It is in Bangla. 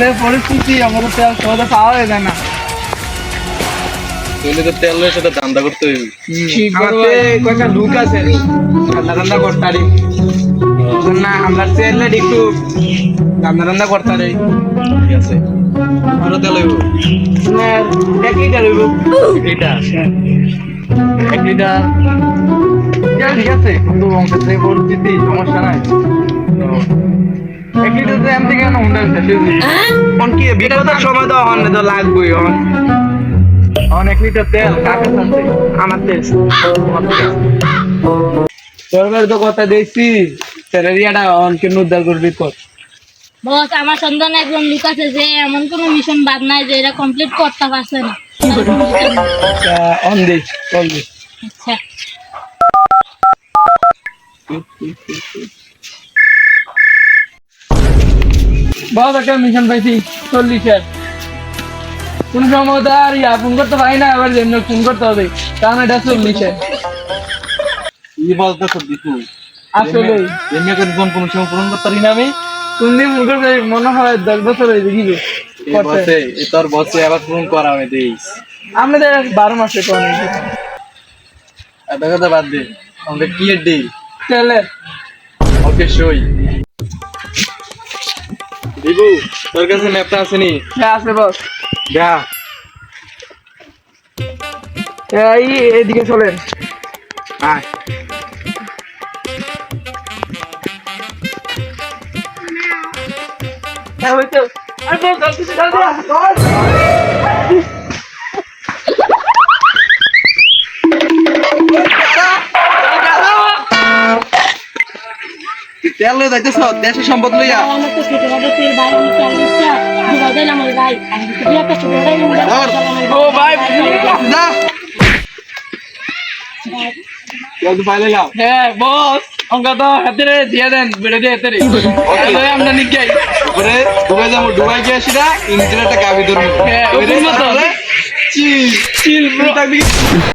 যে পরিস্থিতি আমাদের তেল সহজে পাওয়া যায় না। তুই তো তেলের সাথে ধান্দা করতে হইবে। আমাতে কয়েকটা লোক আছে রান্না করতারি না, আমরা তেলে একটু রান্না করতারি। ঠিক আছে পুরো তেল হইব এক লিটার হইব। এটা 1 লিটার ঠিক আছে, কিন্তু অঙ্কের যে পরিস্থিতি সমস্যা নাই। 1 লিটার তো এমনি কেন হুন্ডা কোন কি বিপদের সময় তো অন্য তো লাগবেই। অনেক লিটার তেল কাকে আছে আমার তেল সরকার তো কথা দিয়েছি স্যালারিয়াটা অনকে উদ্ধার করবি কর। বস আমার সন্ধানে একজন লোক আছে যে এমন কোনো মিশন বাদ নাই যে এটা কমপ্লিট করতে পারছে না। অন দিস চল দিস। আচ্ছা বস একটা মিশন পাইছি 40-এর। কোন সময় তো আর ফোন করতে পারি না, আবার যেমন ফোন করতে হবে, কারণ এটা 40-এর। কি বলতে সত্যি তুই আসলে এমনি করে ফোন কোনো সময় পূরণ করতে পারি না আমি। কোন দিন ফোন করতে মনে হয় 10 বছর হয়ে দেখিবে বসে তোর বসে আবার পূরণ করা আমি দিস। আমরা তো 12 মাসে কোন এত কথা বাদ দে, আমাদের কি এর ডিল? চলে ওকে সই দিবু, তোর কাছে ম্যাপটা আছে নি? হ্যাঁ আছে বস। যা এই এদিকে চলেন। আয় হ্যাঁ হইতো আর বস জলদি তেল লয়ে যাইতেছ দেশের সম্পদ লইয়া। আমার তো ছোট ভাবে তেল ভাই আমি চালিয়েছি দুবার দিলাম ওই ভাই আমি তো একটা ছোট ভাই ও ভাই যা জলদি ফাইলে লাও। হ্যাঁ বস অঙ্ক তো হাতে দিয়ে দেন বেড়ে দিয়ে হাতে আমরা নিকাই তারপরে দুবাই যাবো, দুবাই গিয়ে আসি না ইন্টারনেটে গাবি ধরবো। হ্যাঁ ওই তো চিল চিল ব্রো।